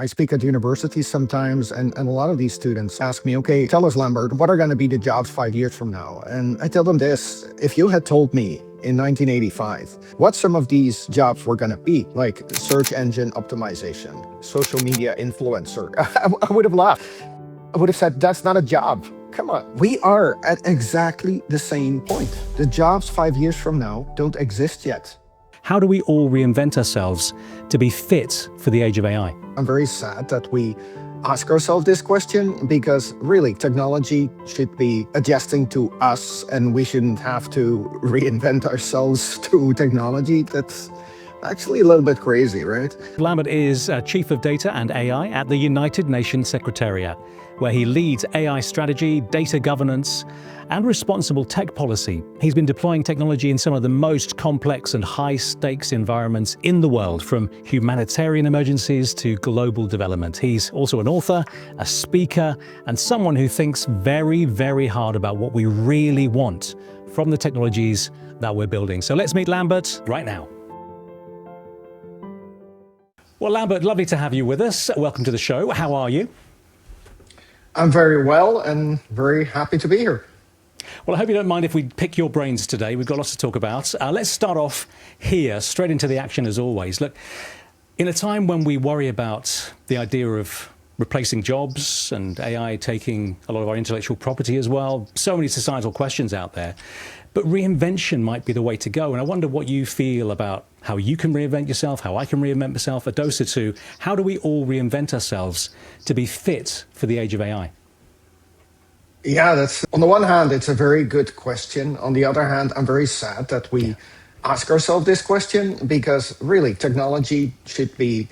I speak at universities sometimes, and a lot of these students ask me, okay, tell us, Lambert, what are going to be the jobs 5 years from now? And I tell them this: if you had told me in 1985 what some of these jobs were going to be, like search engine optimization, social media influencer, I would have laughed. I would have said, that's not a job. Come on. We are at exactly the same point. The jobs 5 years from now don't exist yet. How do we all reinvent ourselves to be fit for the age of AI? I'm very sad that we ask ourselves this question, because really technology should be adjusting to us and we shouldn't have to reinvent ourselves to technology. That's actually a little bit crazy, right? Lambert is Chief of Data and AI at the United Nations Secretariat, where he leads AI strategy, data governance, and responsible tech policy. He's been deploying technology in some of the most complex and high-stakes environments in the world, from humanitarian emergencies to global development. He's also an author, a speaker, and someone who thinks very, very hard about what we really want from the technologies that we're building. So let's meet Lambert right now. Well, Lambert, lovely to have you with us. Welcome to the show. How are you? I'm very well and very happy to be here. Well, I hope you don't mind if we pick your brains today. We've got lots to talk about. Let's start off here, straight into the action as always. Look, in a time when we worry about the idea of replacing jobs and AI taking a lot of our intellectual property as well, so many societal questions out there, but reinvention might be the way to go. And I wonder what you feel about how you can reinvent yourself, how I can reinvent myself. Edosa too. How do we all reinvent ourselves to be fit for the age of AI? Yeah, that's, on the one hand, it's a very good question. On the other hand, I'm very sad that we ask ourselves this question, because really technology should be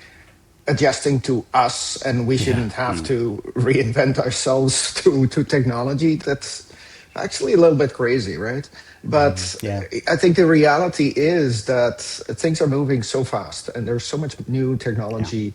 adjusting to us and we shouldn't have to reinvent ourselves to technology. That's actually a little bit crazy, right? But I think the reality is that things are moving so fast and there's so much new technology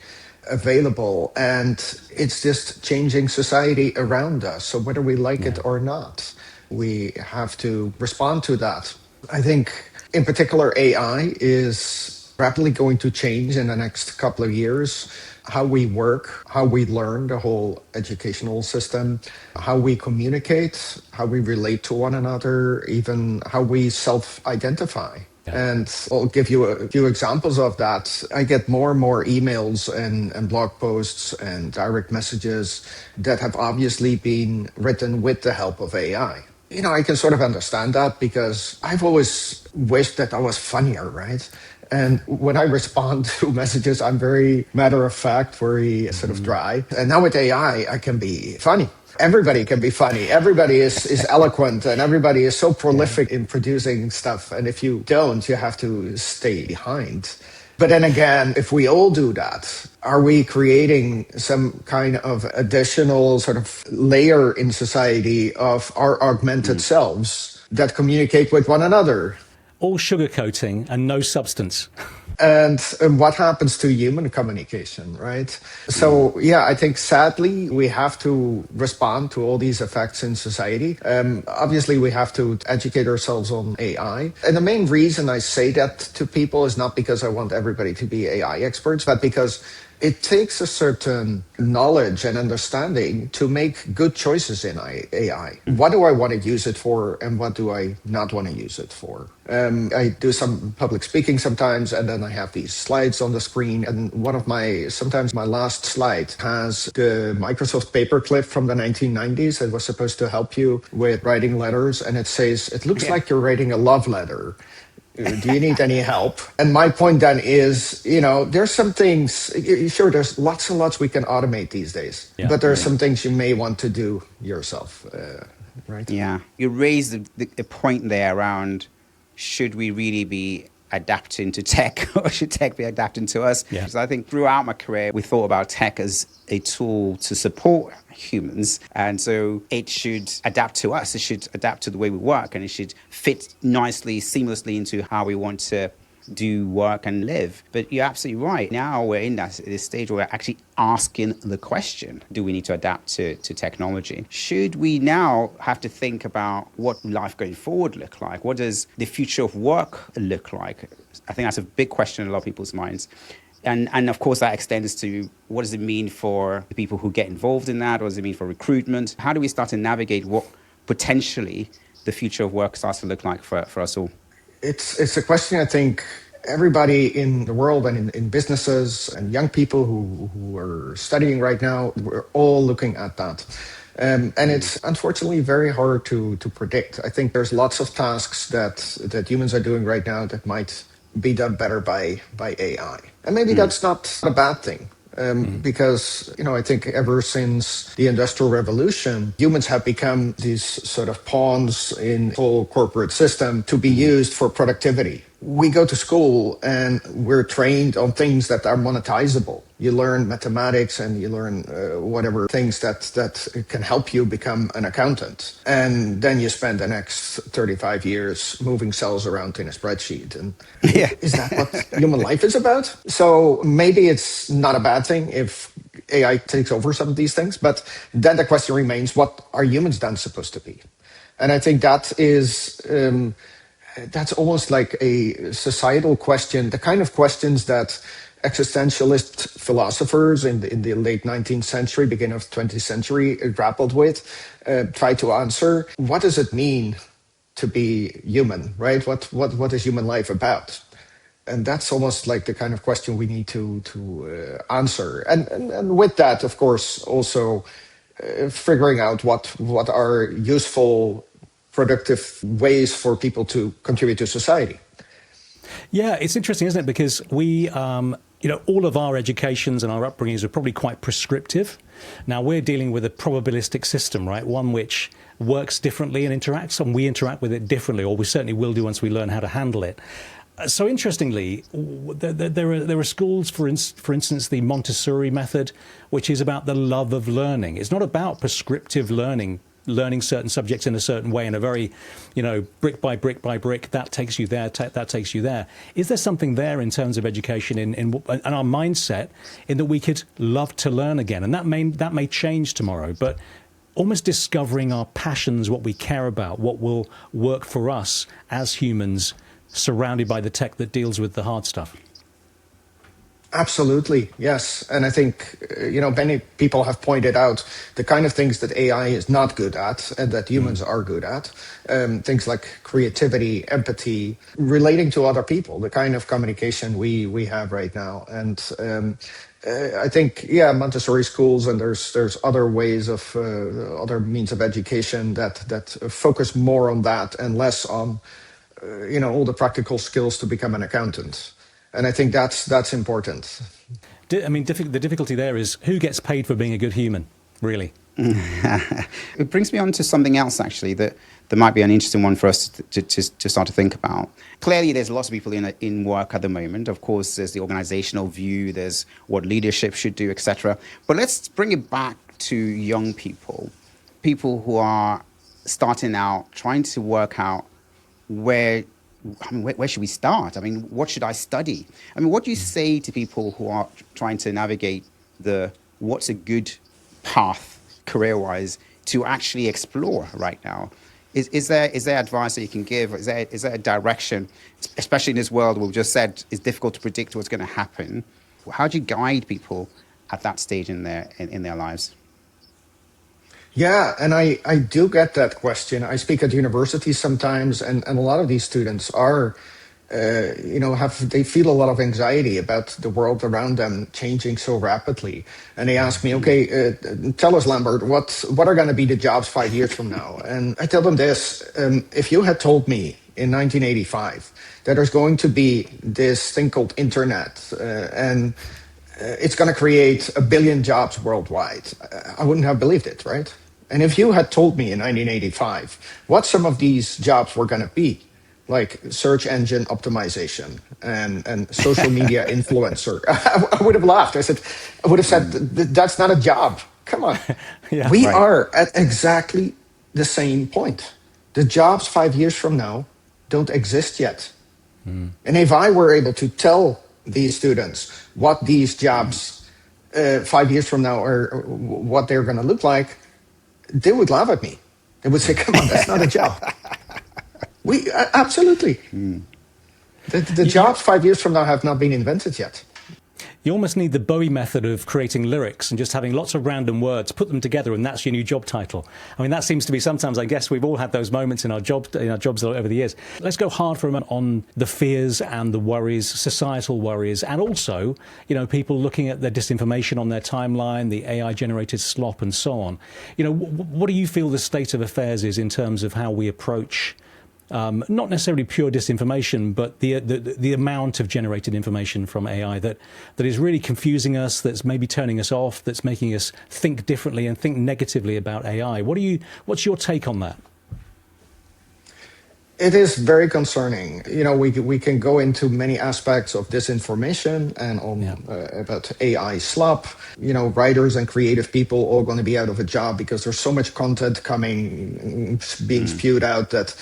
available, and it's just changing society around us. So whether we like it or not, we have to respond to that. I think in particular AI is rapidly going to change in the next couple of years how we work, how we learn, the whole educational system, how we communicate, how we relate to one another, even how we self-identify. And I'll give you a few examples of that. I get more and more emails and blog posts and direct messages that have obviously been written with the help of AI. You know, I can sort of understand that, because I've always wished that I was funnier, right? And when I respond to messages, I'm very matter of fact, very sort of dry. And now with AI, I can be funny. Everybody can be funny. Everybody is eloquent, and everybody is so prolific in producing stuff. And if you don't, you have to stay behind. But then again, if we all do that, are we creating some kind of additional sort of layer in society of our augmented selves that communicate with one another? All sugarcoating and no substance. And what happens to human communication, right? So, yeah, I think sadly we have to respond to all these effects in society. Obviously, we have to educate ourselves on AI. And the main reason I say that to people is not because I want everybody to be AI experts, but because it takes a certain knowledge and understanding to make good choices in AI. What do I want to use it for, and what do I not want to use it for? I do some public speaking sometimes, and then I have these slides on the screen. And sometimes my last slide has the Microsoft paperclip from the 1990s. It was supposed to help you with writing letters. And it says, it looks like you're writing a love letter. Do you need any help? And my point then is, there's some things, sure, there's lots and lots we can automate these days, but there are some things you may want to do yourself, right? Yeah. You raised the point there around, should we really be adapting to tech, or should tech be adapting to us? Yeah. Because I think throughout my career, we thought about tech as a tool to support humans. And so it should adapt to us. It should adapt to the way we work, and it should fit nicely, seamlessly into how we want to do work and live. But you're absolutely right. Now we're in this stage where we're actually asking the question, do we need to adapt to technology? Should we now have to think about what life going forward look like? What does the future of work look like? I think that's a big question in a lot of people's minds. And of course, that extends to what does it mean for the people who get involved in that? What does it mean for recruitment? How do we start to navigate what potentially the future of work starts to look like for us all? It's a question I think everybody in the world and in businesses and young people who are studying right now, we're all looking at that. And it's unfortunately very hard to predict. I think there's lots of tasks that humans are doing right now that might be done better by AI. And maybe that's not a bad thing. Because, I think ever since the Industrial Revolution, humans have become these sort of pawns in the whole corporate system to be used for productivity. We go to school and we're trained on things that are monetizable. You learn mathematics and you learn whatever things that can help you become an accountant. And then you spend the next 35 years moving cells around in a spreadsheet. And Yeah. is that what human life is about? So maybe it's not a bad thing if AI takes over some of these things. But then the question remains, what are humans then supposed to be? And I think that is... that's almost like a societal question, the kind of questions that existentialist philosophers in the late 19th century, beginning of the 20th century grappled with, tried to answer. What does it mean to be human, right? What is human life about? And that's almost like the kind of question we need to answer. And with that, of course, also figuring out what are useful productive ways for people to contribute to society. Yeah, it's interesting, isn't it? Because we, all of our educations and our upbringings are probably quite prescriptive. Now we're dealing with a probabilistic system, right? One which works differently and interacts, and we interact with it differently, or we certainly will do once we learn how to handle it. So interestingly, there are schools, for instance, the Montessori method, which is about the love of learning. It's not about prescriptive learning certain subjects in a certain way in a very, brick by brick by brick, that takes you there, that takes you there. Is there something there in terms of education in our mindset in that we could love to learn again? And that may change tomorrow, but almost discovering our passions, what we care about, what will work for us as humans, surrounded by the tech that deals with the hard stuff. Absolutely, yes. And I think, many people have pointed out the kind of things that AI is not good at and that humans are good at. Things like creativity, empathy, relating to other people, the kind of communication we have right now. And I think, Montessori schools and there's other ways of, other means of education that focus more on that and less on, all the practical skills to become an accountant. And I think that's important. I mean, the difficulty there is who gets paid for being a good human, really? It brings me on to something else, actually, that might be an interesting one for us to start to think about. Clearly, there's lots of people in work at the moment. Of course, there's the organizational view, there's what leadership should do, etc. But let's bring it back to young people who are starting out, trying to work out where should we start? I mean, what should I study? I mean, what do you say to people who are trying to navigate what's a good path career-wise to actually explore right now? Is there advice that you can give? Is there a direction, especially in this world we've just said it's difficult to predict what's going to happen? How do you guide people at that stage in their lives? Yeah, and I do get that question. I speak at universities sometimes, and a lot of these students are, they feel a lot of anxiety about the world around them changing so rapidly. And they ask me, okay, tell us, Lambert, what are going to be the jobs 5 years from now? And I tell them this, if you had told me in 1985 that there's going to be this thing called internet, and it's going to create 1 billion jobs worldwide, I wouldn't have believed it, right? And if you had told me in 1985 what some of these jobs were going to be, like search engine optimization and social media influencer, I would have laughed. I would have said, that's not a job. Come on. Yeah, we right. are at exactly the same point. The jobs 5 years from now don't exist yet. And if I were able to tell these students what these jobs 5 years from now are, what they're going to look like, they would laugh at me. They would say, come on, that's not a job. Absolutely. The jobs 5 years from now have not been invented yet. You almost need the Bowie method of creating lyrics and just having lots of random words, put them together, and that's your new job title. I mean, that seems to be sometimes, I guess, we've all had those moments in our jobs over the years. Let's go hard for a moment on the fears and the worries, societal worries, and also, people looking at their disinformation on their timeline, the AI-generated slop, and so on. What do you feel the state of affairs is in terms of how we approach not necessarily pure disinformation, but the amount of generated information from AI that is really confusing us, that's maybe turning us off, that's making us think differently and think negatively about AI. What's your take on that? It is very concerning. We can go into many aspects of disinformation and about AI slop. Writers and creative people all going to be out of a job because there's so much content being spewed out that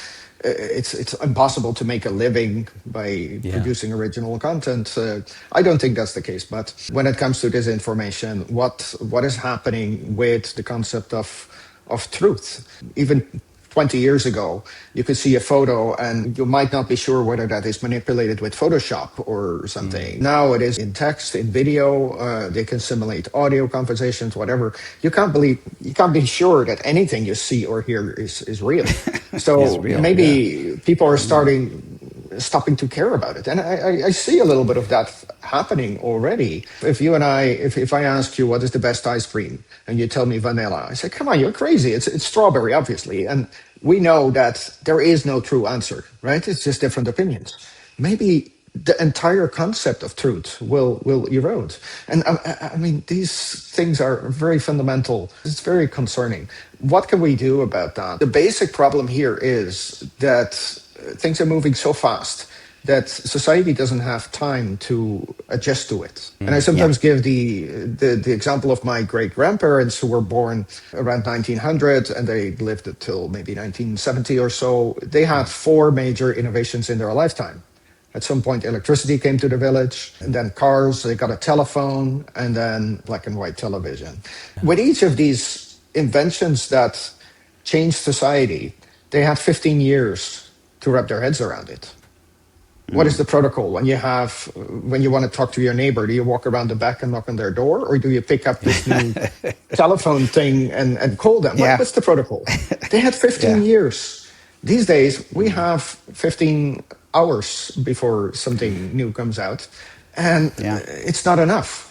it's impossible to make a living by producing original content. I don't think that's the case. But when it comes to disinformation, what is happening with the concept of truth? Even 20 years ago, you could see a photo and you might not be sure whether that is manipulated with Photoshop or something. Now it is in text, in video, they can simulate audio conversations, whatever. You can't be sure that anything you see or hear is real. So maybe people are stopping to care about it. And I see a little bit of that happening already. If I ask you what is the best ice cream and you tell me vanilla, I say, come on, you're crazy. It's strawberry, obviously. And we know that there is no true answer, right? It's just different opinions. Maybe the entire concept of truth will erode. And I mean, these things are very fundamental. It's very concerning. What can we do about that? The basic problem here is that things are moving so fast that society doesn't have time to adjust to it. And I sometimes give the example of my great-grandparents who were born around 1900 and they lived until maybe 1970 or so. They had 4 major innovations in their lifetime. At some point, electricity came to the village, and then cars, they got a telephone, and then black and white television. With each of these inventions that changed society, they had 15 years to wrap their heads around it. What is the protocol when you want to talk to your neighbor? Do you walk around the back and knock on their door, or do you pick up this new telephone thing and call them? What's the protocol? They had 15 years. These days, we have 15 hours before something new comes out, and it's not enough.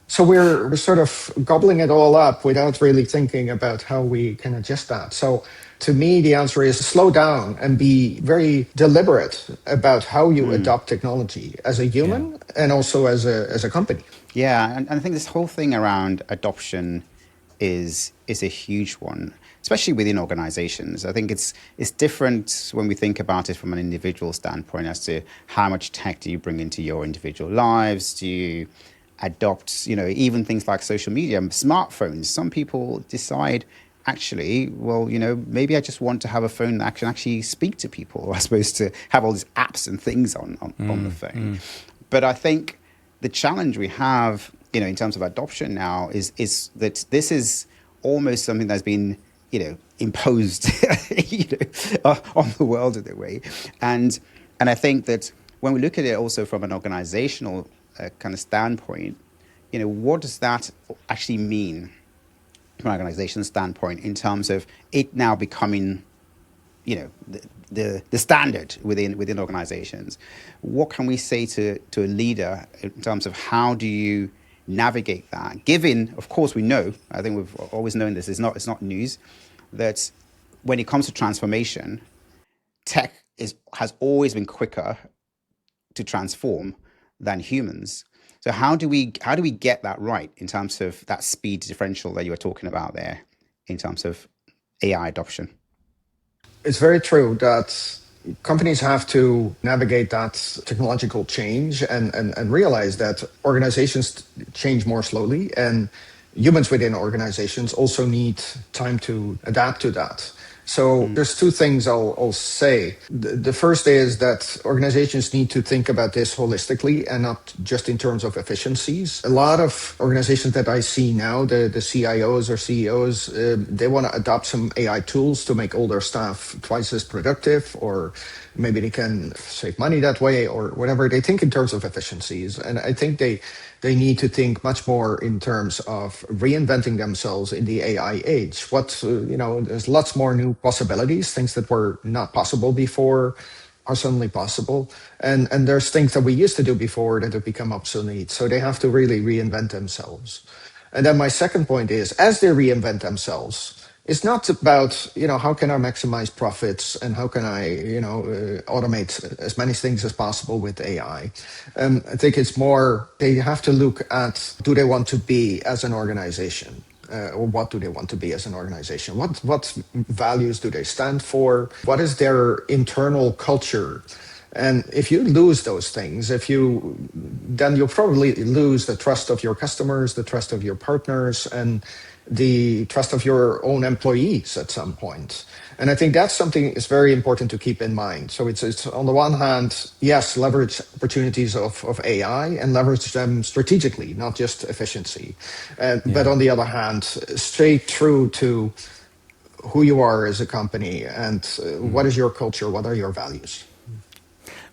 So we're sort of gobbling it all up without really thinking about how we can adjust that. So to me, the answer is slow down and be very deliberate about how you adopt technology as a human and also as a company. Yeah, and I think this whole thing around adoption is a huge one, especially within organizations. I think it's different when we think about it from an individual standpoint as to how much tech do you bring into your individual lives. Do you adopt, even things like social media, smartphones? Some people decide, actually, well, maybe I just want to have a phone that can actually speak to people as opposed to have all these apps and things on the phone. But I think the challenge we have, in terms of adoption now is that this is almost something that's been, imposed, on the world in a way. And I think that when we look at it also from an organizational kind of standpoint, what does that actually mean from an organization standpoint in terms of it now becoming, the standard within organizations? What can we say to a leader in terms of how do you navigate that? Given, of course, we know, I think we've always known this, it's not news, that when it comes to transformation, tech has always been quicker to transform than humans. So how do we get that right in terms of that speed differential that you were talking about there in terms of AI adoption? It's very true that companies have to navigate that technological change and realize that organizations change more slowly, and humans within organizations also need time to adapt to that. So there's 2 things I'll say. The first is that organizations need to think about this holistically and not just in terms of efficiencies. A lot of organizations that I see now, the CIOs or CEOs, they want to adopt some AI tools to make all their staff twice as productive, or maybe they can save money that way or whatever. They think in terms of efficiencies. And I think they they need to think much more in terms of reinventing themselves in the AI age. There's lots more new possibilities, things that were not possible before are suddenly possible. And there's things that we used to do before that have become obsolete. So they have to really reinvent themselves. And then my second point is, as they reinvent themselves, it's not about, how can I maximize profits and how can I, automate as many things as possible with AI. I think it's more, they have to look at, do they want to be as an organization? Or what do they want to be as an organization? What values do they stand for? What is their internal culture? And if you lose those things, then you'll probably lose the trust of your customers, the trust of your partners, and the trust of your own employees at some point. And I think that's something that's very important to keep in mind. So it's on the one hand, yes, leverage opportunities of AI and leverage them strategically, not just efficiency. But on the other hand, stay true to who you are as a company and what is your culture, what are your values.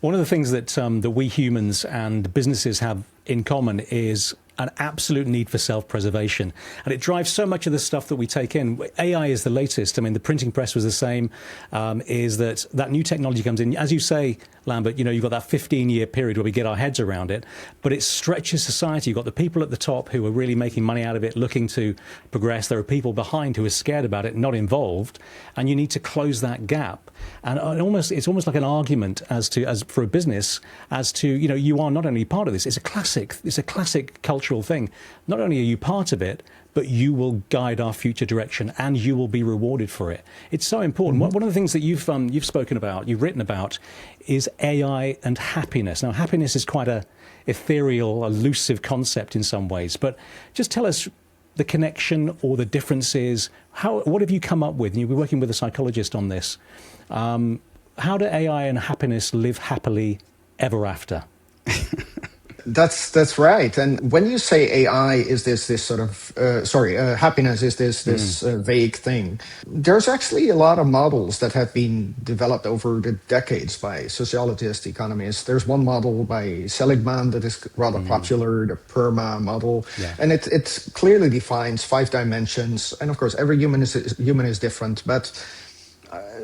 One of the things that we humans and businesses have in common is an absolute need for self-preservation. And it drives so much of the stuff that we take in. AI is the latest. I mean, the printing press was the same, is that new technology comes in. As you say, Lambert, you've got that 15-year period where we get our heads around it, but it stretches society. You've got the people at the top who are really making money out of it, looking to progress. There are people behind who are scared about it, not involved, and you need to close that gap. And it's almost like an argument as for a business as to, you are not only part of this, it's a classic cultural thing. Not only are you part of it, but you will guide our future direction and you will be rewarded for it. It's so important. One of the things that you've spoken about, you've written about, is AI and happiness. Now, happiness is quite a ethereal, elusive concept in some ways, but just tell us the connection or the differences. What have you come up with? You've been working with a psychologist on this. How do AI and happiness live happily ever after? That's right. And when you say AI is this sort of happiness is this vague thing, there's actually a lot of models that have been developed over the decades by sociologists, economists. There's one model by Seligman that is rather popular, the PERMA model, and it clearly defines 5 dimensions. And of course, every human is different, but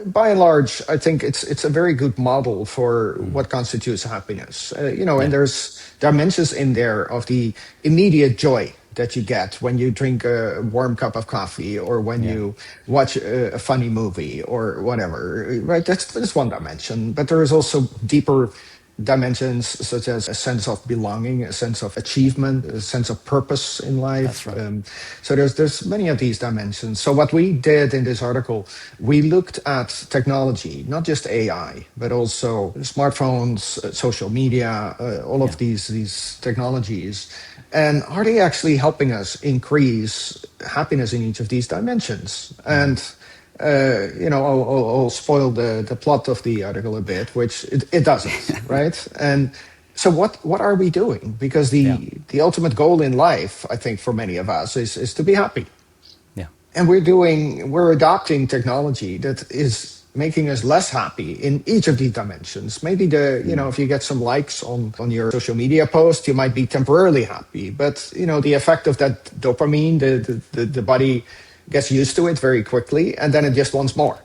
by and large, I think it's a very good model for what constitutes happiness. And there's dimensions in there of the immediate joy that you get when you drink a warm cup of coffee or when you watch a funny movie or whatever, right? That's one dimension. But there is also deeper dimensions such as a sense of belonging, a sense of achievement, a sense of purpose in life. That's right. So there's many of these dimensions. So what we did in this article, we looked at technology, not just AI, but also smartphones, social media, all of these technologies. And are they actually helping us increase happiness in each of these dimensions? And I'll spoil the plot of the article a bit, which it doesn't, right? And so what are we doing? Because the ultimate goal in life, I think, for many of us is to be happy. Yeah. And we're adopting technology that is making us less happy in each of these dimensions. Maybe if you get some likes on your social media post, you might be temporarily happy. But, the effect of that dopamine, the body gets used to it very quickly, and then it just wants more.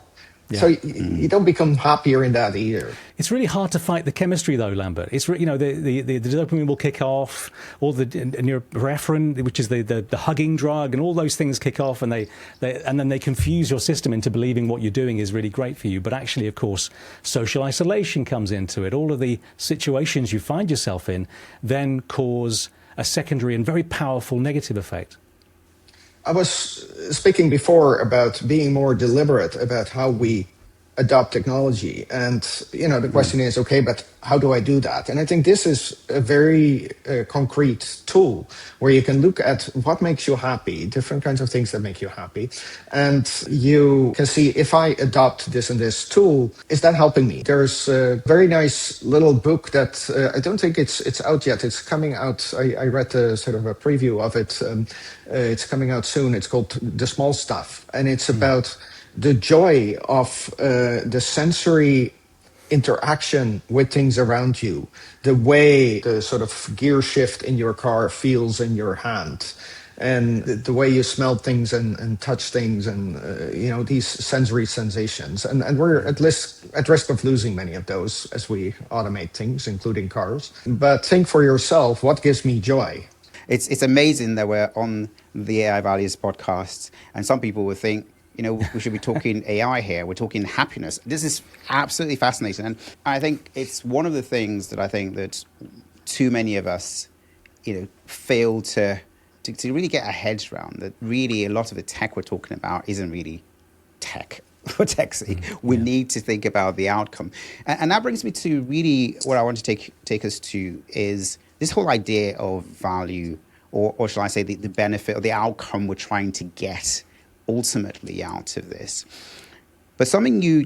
Yeah. So you don't become happier in that either. It's really hard to fight the chemistry, though, Lambert. It's the dopamine will kick off, or the norepinephrine, which is the hugging drug, and all those things kick off, and then they confuse your system into believing what you're doing is really great for you. But actually, of course, social isolation comes into it. All of the situations you find yourself in then cause a secondary and very powerful negative effect. I was speaking before about being more deliberate about how we adopt technology. And, the question is, okay, but how do I do that? And I think this is a very concrete tool where you can look at what makes you happy, different kinds of things that make you happy. And you can see, if I adopt this and this tool, is that helping me? There's a very nice little book that I don't think it's out yet. It's coming out. I read sort of a preview of it. It's coming out soon. It's called The Small Stuff. And it's about the joy of the sensory interaction with things around you, the way the sort of gear shift in your car feels in your hand, and the way you smell things and touch things, and these sensory sensations, and we're at risk of losing many of those as we automate things, including cars. But think for yourself, what gives me joy? It's amazing that we're on the AI Values podcast, and some people would think, we should be talking AI here. We're talking happiness. This is absolutely fascinating, and I think it's one of the things that I think that too many of us, fail to really get our heads around. That really a lot of the tech we're talking about isn't really tech. For tech's sake, we need to think about the outcome, and that brings me to really what I want to take us to is this whole idea of value, or shall I say the benefit or the outcome we're trying to get ultimately out of this. But something you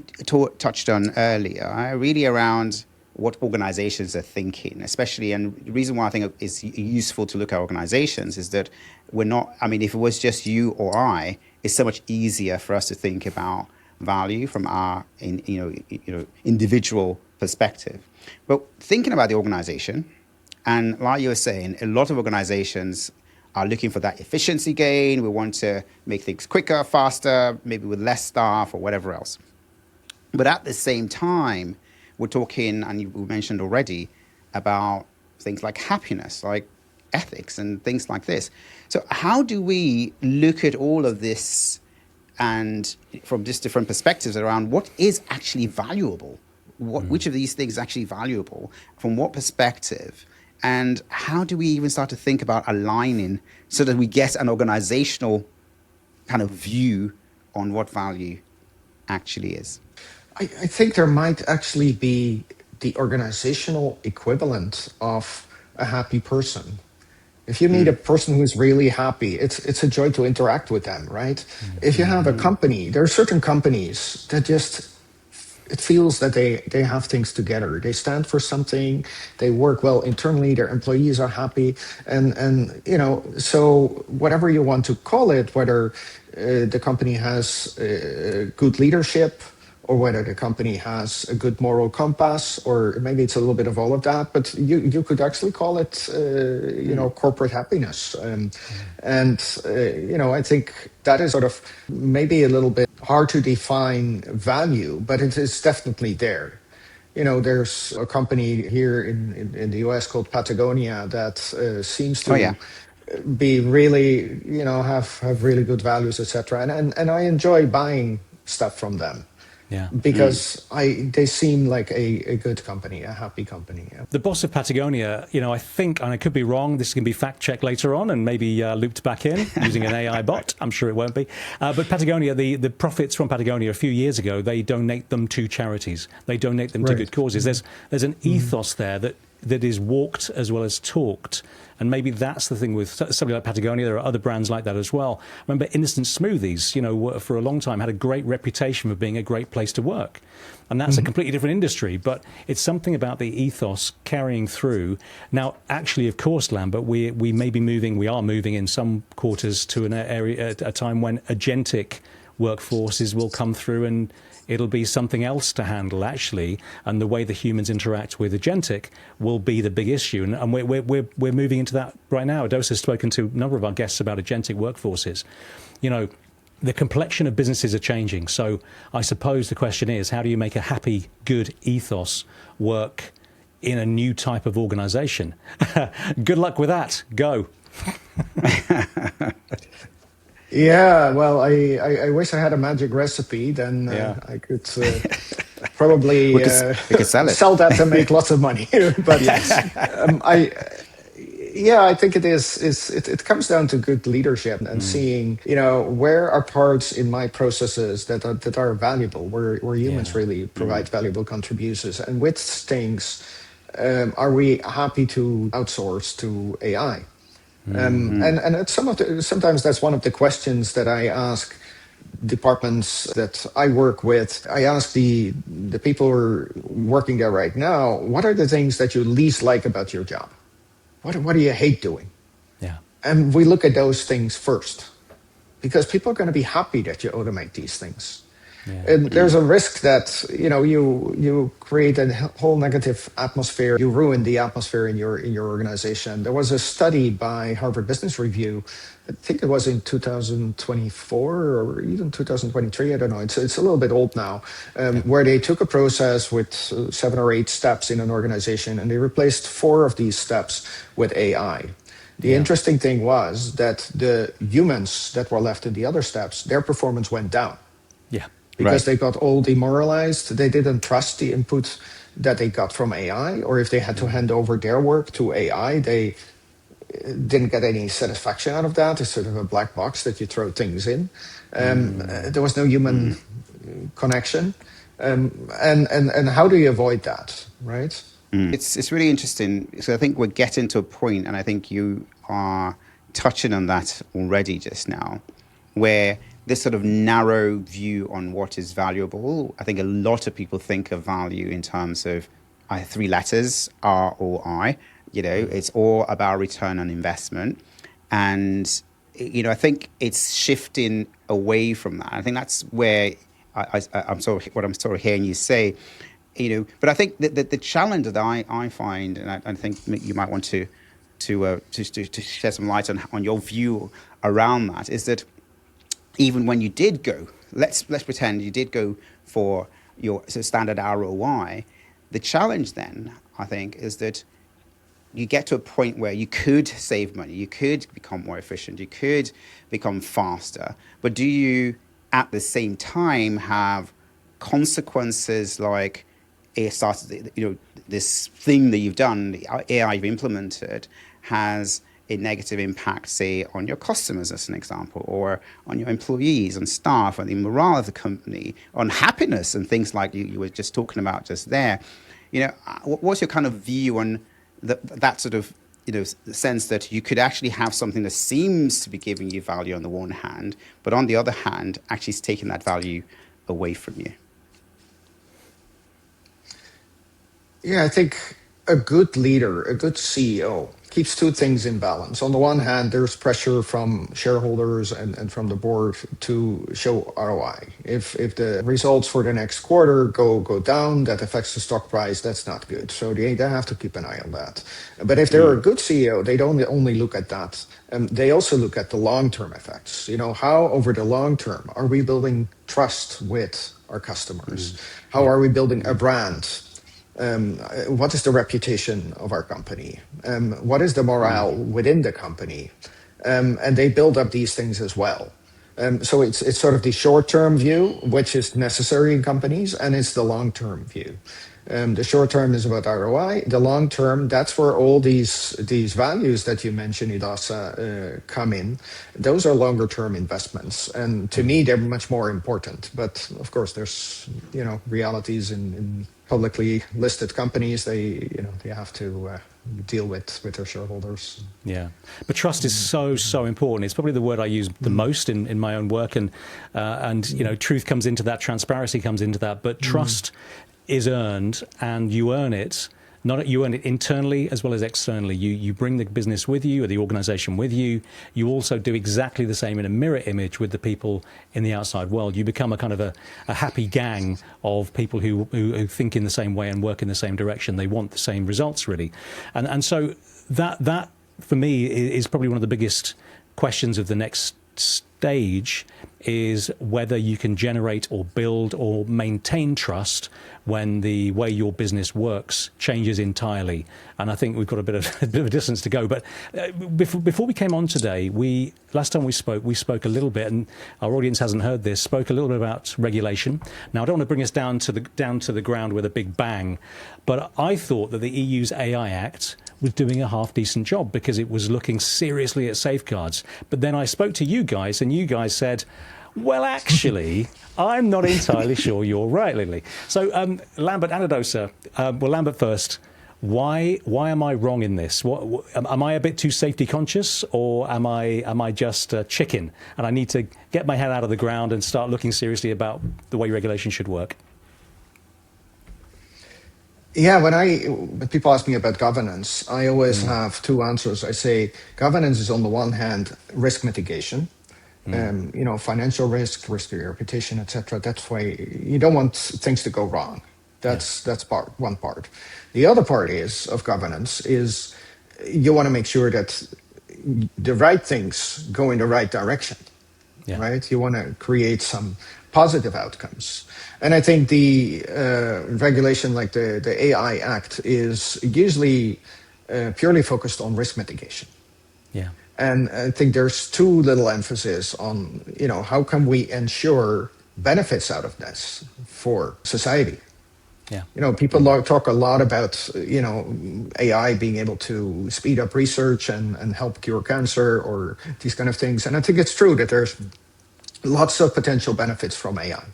touched on earlier, really around what organizations are thinking, especially, and the reason why I think it's useful to look at organizations is that if it was just you or I, it's so much easier for us to think about value from our individual perspective. But thinking about the organization, and like you were saying, a lot of organizations are looking for that efficiency gain. We want to make things quicker, faster, maybe with less staff or whatever else. But at the same time, we're talking, and you mentioned already, about things like happiness, like ethics and things like this. So how do we look at all of this and from just different perspectives around what is actually valuable? Which of these things is actually valuable? From what perspective? And how do we even start to think about aligning so that we get an organizational kind of view on what value actually is? I think there might actually be the organizational equivalent of a happy person. If you meet a person who's really happy, it's a joy to interact with them, right? If you have a company, there are certain companies that just, it feels that they have things together. They stand for something, they work well internally, their employees are happy, and so whatever you want to call it, whether the company has good leadership, or whether the company has a good moral compass, or maybe it's a little bit of all of that, but you could actually call it, corporate happiness. I think that is sort of maybe a little bit hard to define value, but it is definitely there. There's a company here in the US called Patagonia that seems to be really, have really good values, etc. And I enjoy buying stuff from them. Yeah. Because they seem like a good company, a happy company. Yeah. The boss of Patagonia, I think, and I could be wrong, this can be fact-checked later on and maybe looped back in using an AI bot. I'm sure it won't be. But Patagonia, the profits from Patagonia a few years ago, they donate them to charities. They donate them to good causes. There's an ethos there that is walked as well as talked. And maybe that's the thing with something like Patagonia. There are other brands like that as well. Remember, instant smoothies, for a long time had a great reputation for being a great place to work. And that's a completely different industry. But it's something about the ethos carrying through. Now, actually, of course, Lambert, we are moving in some quarters to an area at a time when agentic workforces will come through, and it'll be something else to handle, actually, and the way the humans interact with agentic will be the big issue. And we're moving into that right now. Edosa has spoken to a number of our guests about agentic workforces. The complexion of businesses are changing. So I suppose the question is, how do you make a happy, good ethos work in a new type of organization? Good luck with that. Go. Yeah, well, I wish I had a magic recipe. Then I could probably we could sell that and make lots of money. But I think it is. It comes down to good leadership and seeing, where are parts in my processes that are valuable, where humans really provide valuable contributions, and which things are we happy to outsource to AI. And sometimes that's one of the questions that I ask departments that I work with. I ask the people who are working there right now, what are the things that you least like about your job? What do you hate doing? Yeah. And we look at those things first, because people are going to be happy that you automate these things. And there's a risk that you create a whole negative atmosphere. You ruin the atmosphere in your organization. There was a study by Harvard Business Review. I think it was in 2024 or even 2023. I don't know. It's a little bit old now, where they took a process with 7 or 8 steps in an organization, and they replaced 4 of these steps with AI. The interesting thing was that the humans that were left in the other steps, their performance went down. Yeah. Because they got all demoralized. They didn't trust the input that they got from AI, or if they had to hand over their work to AI, they didn't get any satisfaction out of that. It's sort of a black box that you throw things in. There was no human connection. And how do you avoid that, right? It's really interesting. So I think we're getting to a point, and I think you are touching on that already just now, where this sort of narrow view on what is valuable. I think a lot of people think of value in terms of 3 letters, R or I. It's all about return on investment. And, I think it's shifting away from that. I think that's where I'm sort of hearing you say, but I think that the challenge that I find, and I think you might want to shed some light on your view around that, is that even when you did go, let's pretend you did go for your standard ROI, the challenge then, I think, is that you get to a point where you could save money, you could become more efficient, you could become faster, but do you at the same time have consequences like this thing that you've done, the AI you've implemented, has a negative impact, say, on your customers, as an example, or on your employees and staff, and the morale of the company, on happiness and things like you were just talking about just there. What's your kind of view on that sort of sense that you could actually have something that seems to be giving you value on the one hand, but on the other hand, actually is taking that value away from you? Yeah, I think a good leader, a good CEO, keeps 2 things in balance. On the one hand, there's pressure from shareholders and from the board to show ROI. If the results for the next quarter go down, that affects the stock price. That's not good. So they have to keep an eye on that. But if they're a good CEO, they don't only look at that. They also look at the long-term effects. How over the long term are we building trust with our customers? How are we building a brand? What is the reputation of our company? What is the morale within the company? And they build up these things as well. So it's sort of the short-term view, which is necessary in companies, and it's the long-term view. The short term is about ROI. The long term, that's where all these values that you mentioned, Edosa, come in. Those are longer term investments, and to me, they're much more important. But of course, there's realities in publicly listed companies. They have to deal with their shareholders. Yeah, but trust is so important. It's probably the word I use the most in my own work, and truth comes into that, transparency comes into that, but trust is earned, and you earn it. You earn it internally as well as externally. You bring the business with you, or the organization with you. You also do exactly the same in a mirror image with the people in the outside world. You become a kind of a happy gang of people who think in the same way and work in the same direction. They want the same results, really. And so that for me is probably one of the biggest questions of the next stage, is whether you can generate or build or maintain trust when the way your business works changes entirely. And I think we've got a bit of a distance to go. But before we came on today, last time we spoke a little bit, and our audience hasn't heard this, spoke a little bit about regulation. Now, I don't want to bring us down to the ground with a big bang, but I thought that the EU's AI Act was doing a half-decent job because it was looking seriously at safeguards. But then I spoke to you guys, and you guys said, well, actually, I'm not entirely sure you're right, Lindley. So, Lambert and Edosa, Lambert first. Why am I wrong in this? Am I a bit too safety conscious, or am I just a chicken and I need to get my head out of the ground and start looking seriously about the way regulation should work? Yeah, when people ask me about governance, I always have 2 answers. I say governance is, on the one hand, risk mitigation. Financial risk to your reputation, etc. That's why you don't want things to go wrong. That's one part. The other part is of governance is you want to make sure that the right things go in the right direction, Yeah. right? You want to create some positive outcomes. And I think the regulation like the AI Act is usually purely focused on risk mitigation. Yeah. And I think there's too little emphasis on, how can we ensure benefits out of this for society? Yeah. People talk a lot about, AI being able to speed up research and help cure cancer or these kind of things. And I think it's true that there's lots of potential benefits from AI.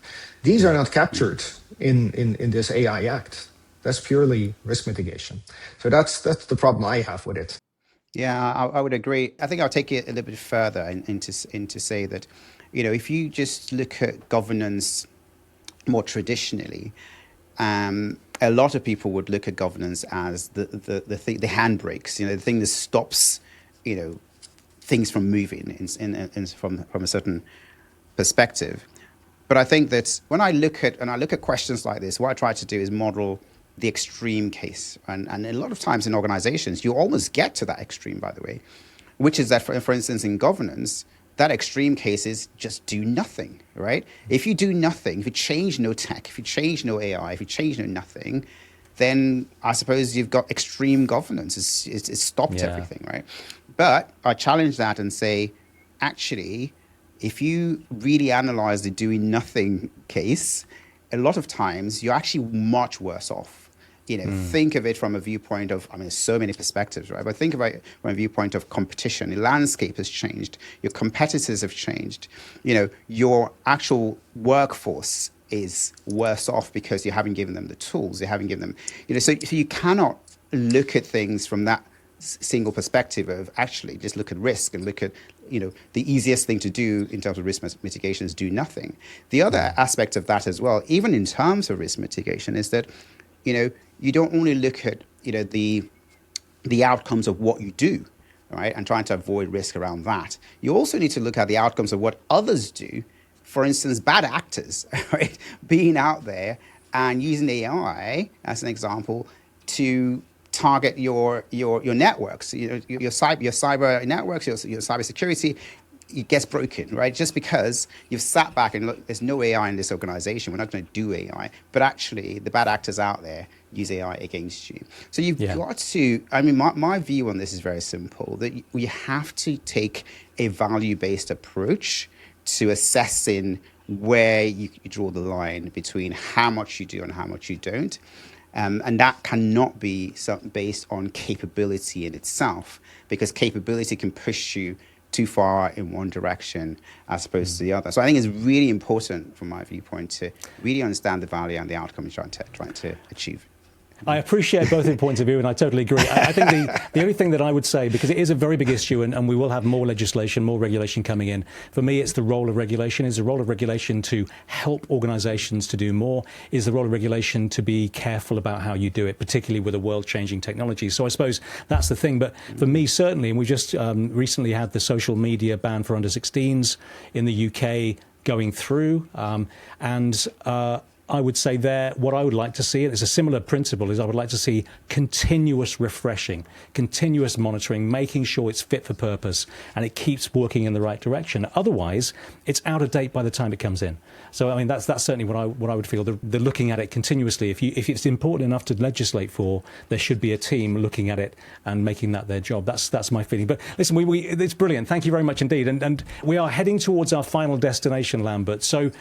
These are not captured in this AI Act. That's purely risk mitigation. So that's the problem I have with it. Yeah, I would agree. I think I'll take it a little bit further into say that, if you just look at governance more traditionally, a lot of people would look at governance as the handbrakes, the thing that stops, things from moving from a certain perspective. But I think that when I look at questions like this, what I try to do is model the extreme case. And a lot of times in organizations, you almost get to that extreme, by the way, which is that, for instance, in governance, that extreme case is just do nothing, right? If you do nothing, if you change no tech, if you change no AI, if you change no nothing, then I suppose you've got extreme governance. It's stopped everything, right? But I challenge that and say, actually, if you really analyze the doing nothing case, a lot of times you're actually much worse off. Think of it from a viewpoint of, so many perspectives, right? But think about it from a viewpoint of competition. The landscape has changed. Your competitors have changed. Your actual workforce is worse off because you haven't given them the tools. You haven't given them, so you cannot look at things from that single perspective of actually just look at risk and look at, the easiest thing to do in terms of risk mitigation is do nothing. The other aspect of that as well, even in terms of risk mitigation, is that, you don't only look at, the outcomes of what you do, right, and trying to avoid risk around that. You also need to look at the outcomes of what others do. For instance, bad actors, right, being out there and using AI as an example to target your networks, your cyber networks, your cyber security. It gets broken, right? Just because you've sat back and look, there's no AI in this organization. We're not going to do AI, but actually the bad actors out there use AI against you. So you've got to, my view on this is very simple, that we have to take a value-based approach to assessing where you draw the line between how much you do and how much you don't. And that cannot be based on capability in itself, because capability can push you too far in one direction as opposed to the other. So I think it's really important from my viewpoint to really understand the value and the outcome you're trying to achieve. I appreciate both of your points of view, and I totally agree. I think the only thing that I would say, because it is a very big issue, and we will have more legislation, more regulation coming in, for me it's the role of regulation. Is the role of regulation to help organisations to do more? Is the role of regulation to be careful about how you do it, particularly with a world-changing technology? So I suppose that's the thing. But for me, certainly, and we just recently had the social media ban for under-16s in the UK going through, I would say there, what I would like to see, and it's a similar principle, is I would like to see continuous refreshing, continuous monitoring, making sure it's fit for purpose and it keeps working in the right direction. Otherwise, it's out of date by the time it comes in. So, that's certainly what I would feel. They're looking at it continuously. If it's important enough to legislate for, there should be a team looking at it and making that their job. That's my feeling. But listen, it's brilliant. Thank you very much indeed. And we are heading towards our final destination, Lambert. So,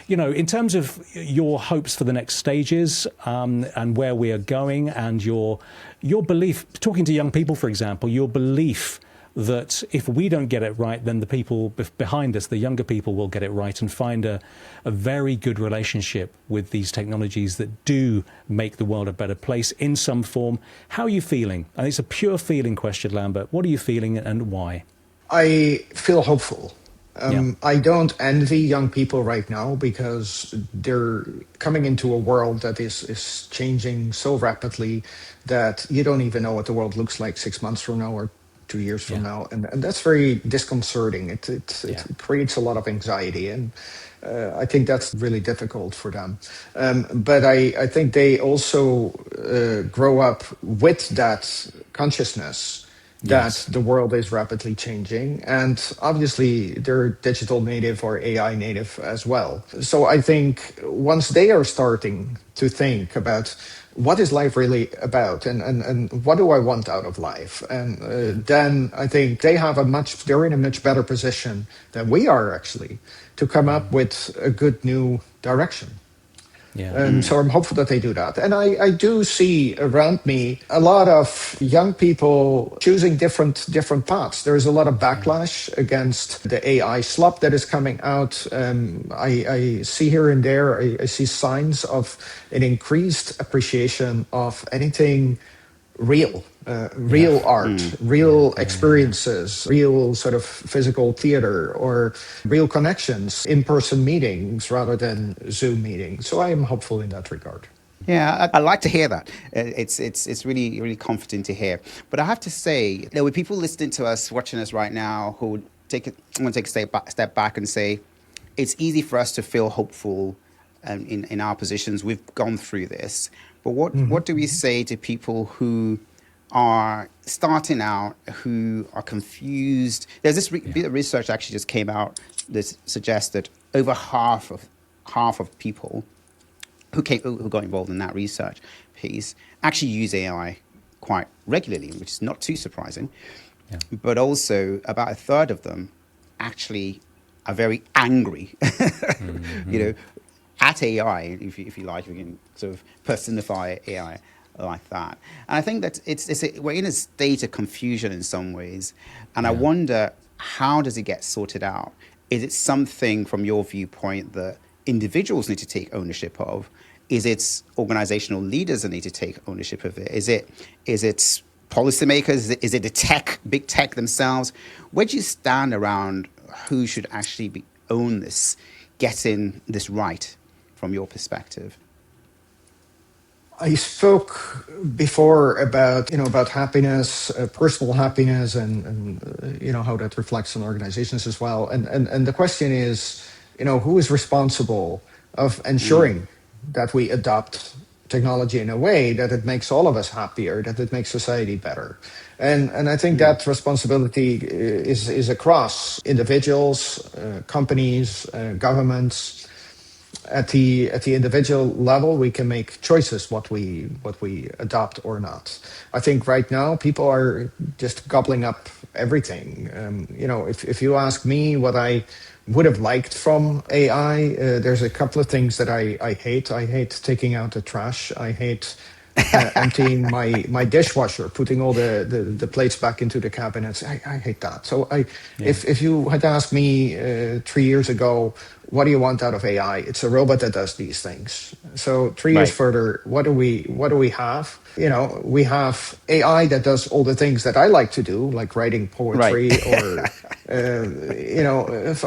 in terms of your hopes for the next stages and where we are going, and your belief, talking to young people, for example, your belief that if we don't get it right, then the people behind us, the younger people, will get it right and find a very good relationship with these technologies that do make the world a better place in some form. How are you feeling? And it's a pure feeling question, Lambert. What are you feeling and why? I feel hopeful. I don't envy young people right now because they're coming into a world that is changing so rapidly that you don't even know what the world looks like 6 months from now or 2 years from Yeah. now, and that's very disconcerting. It creates a lot of anxiety, and I think that's really difficult for them. But I think they also grow up with that consciousness that Yes. the world is rapidly changing. And obviously, they're digital native or AI native as well. So I think once they are starting to think about what is life really about and what do I want out of life, and then I think they're in a much better position than we are actually to come up with a good new direction. Yeah. So I'm hopeful that they do that. And I do see around me a lot of young people choosing different paths. There's a lot of backlash against the AI slop that is coming out. I see here and there, I see signs of an increased appreciation of anything real art, real experiences, real sort of physical theater, or real connections, in-person meetings rather than Zoom meetings. So I am hopeful in that regard. Yeah, I like to hear that. It's really really comforting to hear. But I have to say, there were people listening to us, watching us right now, who would want to take a step back and say, it's easy for us to feel hopeful in our positions. We've gone through this, but what do we say to people who are starting out, who are confused? There's this bit of research actually just came out that suggests that over half of people who got involved in that research piece actually use AI quite regularly, which is not too surprising. Yeah. But also about a third of them actually are very angry, at AI, if you like, we can sort of personify AI like that. And I think that we're in a state of confusion in some ways. And I wonder, how does it get sorted out? Is it something from your viewpoint that individuals need to take ownership of? Is it organizational leaders that need to take ownership of it? Is it policymakers? Is it the big tech themselves? Where do you stand around who should actually own this, getting this right from your perspective? I spoke before about happiness, personal happiness, and how that reflects on organizations as well. And the question is, who is responsible of ensuring that we adopt technology in a way that it makes all of us happier, that it makes society better. And I think that responsibility is across individuals, companies, governments. At the individual level, we can make choices what we adopt or not. I think right now people are just gobbling up everything. If you ask me what I would have liked from AI, there's a couple of things that I hate. I hate taking out the trash. I hate emptying my dishwasher, putting all the plates back into the cabinets. I hate that. So if you had asked me 3 years ago, what do you want out of AI? It's a robot that does these things. So 3 years further, what do we have? We have AI that does all the things that I like to do, like writing poetry or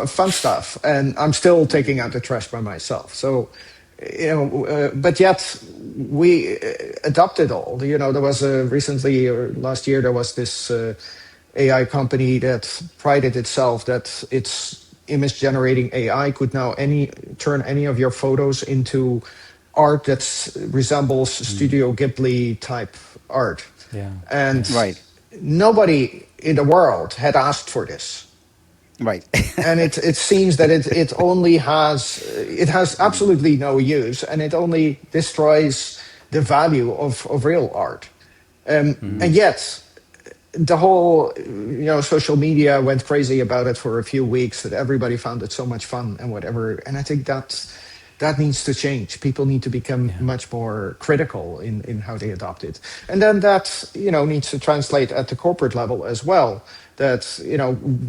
fun stuff, and I'm still taking out the trash by myself. So but yet we adopted all. There was recently or last year there was this AI company that prided itself that its image generating AI could now turn any of your photos into art that resembles Studio Ghibli type art. Yeah. And Right. nobody in the world had asked for this. Right. And it seems that it has absolutely no use, and it only destroys the value of real art. And yet the whole social media went crazy about it for a few weeks, that everybody found it so much fun and whatever. And I think that needs to change. People need to become much more critical in how they adopt it. And then that needs to translate at the corporate level as well. That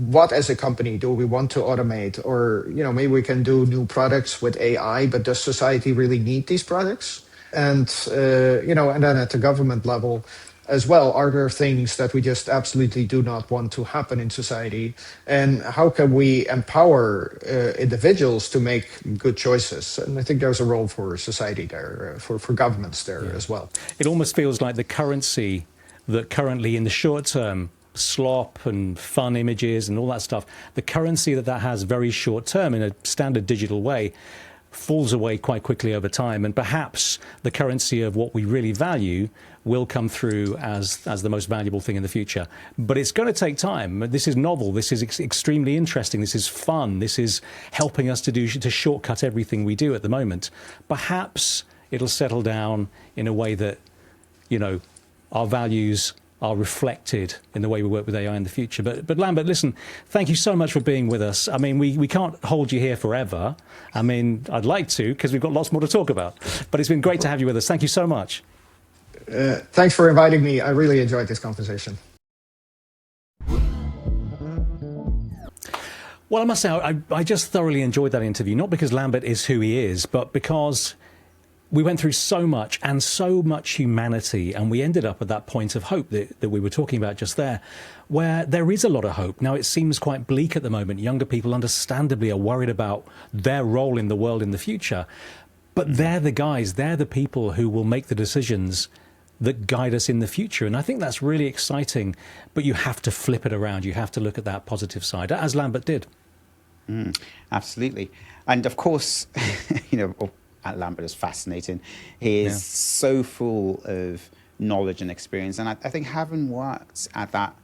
what as a company do we want to automate, or maybe we can do new products with AI, but does society really need these products? And and then at the government level as well, are there things that we just absolutely do not want to happen in society? And how can we empower individuals to make good choices? And I think there's a role for society there, for governments there as well. It almost feels like the currency that currently in the short term slop and fun images and all that stuff, the currency that has very short term in a standard digital way falls away quite quickly over time, and perhaps the currency of what we really value will come through as the most valuable thing in the future. But it's going to take time. This is novel. This is extremely interesting. This is fun. This is helping us to shortcut everything we do at the moment. Perhaps it'll settle down in a way that, you know, our values are reflected in the way we work with AI in the future. But Lambert, listen, thank you so much for being with us. I mean, we can't hold you here forever. I mean, I'd like to, because we've got lots more to talk about. But it's been great to have you with us. Thank you so much. Thanks for inviting me. I really enjoyed this conversation. Well, I must say, I just thoroughly enjoyed that interview, not because Lambert is who he is, but because we went through so much and so much humanity, and we ended up at that point of hope that we were talking about just there, where there is a lot of hope. Now, it seems quite bleak at the moment. Younger people understandably are worried about their role in the world in the future, but they're the guys, they're the people who will make the decisions that guide us in the future. And I think that's really exciting, but you have to flip it around. You have to look at that positive side, as Lambert did. Absolutely. And of course, you know, Lambert is fascinating. He is so full of knowledge and experience. And I think having worked at that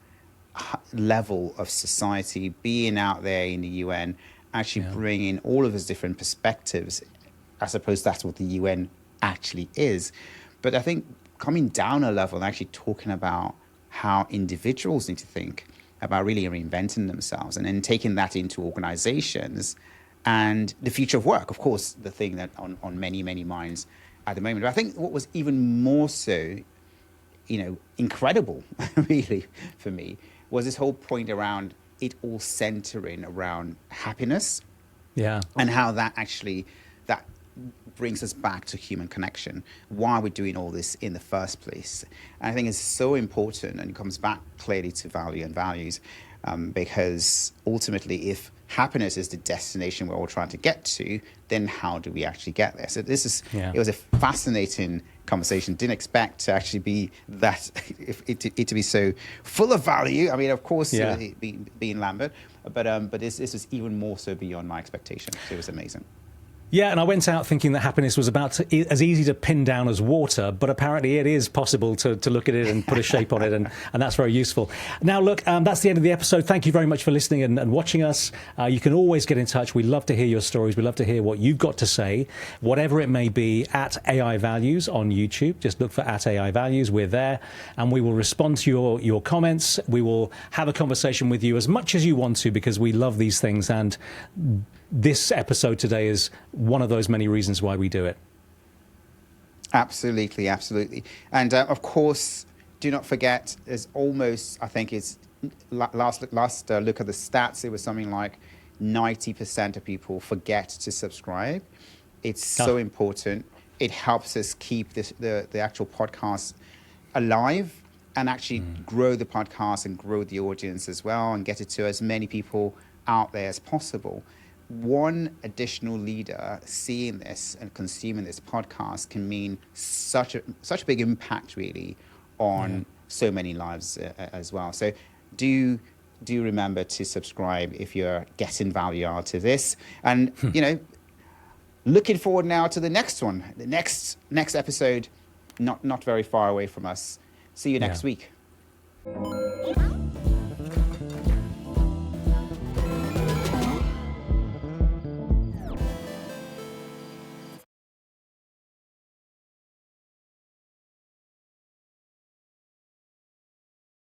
level of society, being out there in the UN, actually bringing all of his different perspectives, I suppose that's what the UN actually is. But I think coming down a level and actually talking about how individuals need to think about really reinventing themselves, and then taking that into organizations and the future of work, of course, the thing that on many, many minds at the moment. But I think what was even more so, you know, incredible, really, for me, was this whole point around it all centering around happiness. Yeah. And how that actually, that brings us back to human connection, why we're doing all this in the first place. And I think it's so important, and it comes back clearly to value and values, because ultimately, if happiness is the destination we're all trying to get to, then how do we actually get there? So this is, it was a fascinating conversation. Didn't expect to actually be that, it to be so full of value. I mean, of course, being Lambert, but this was even more so beyond my expectations. It was amazing. Yeah, and I went out thinking that happiness was as easy to pin down as water, but apparently it is possible to look at it and put a shape on it, and that's very useful. Now, look, that's the end of the episode. Thank you very much for listening and watching us. You can always get in touch. We love to hear your stories. We love to hear what you've got to say, whatever it may be, at AI Values on YouTube. Just look for at AI Values. We're there, and we will respond to your comments. We will have a conversation with you as much as you want to, because we love these things, and this episode today is one of those many reasons why we do it. Absolutely, absolutely. And of course, do not forget, there's almost, I think it's last look at the stats, it was something like 90% of people forget to subscribe. It's so important. It helps us keep the actual podcast alive, and actually grow the podcast and grow the audience as well, and get it to as many people out there as possible. One additional leader seeing this and consuming this podcast can mean such a big impact, really, on so many lives as well. So do remember to subscribe if you're getting value out of this. And you know, looking forward now to the next one, the next episode, not very far away from us. See you next week.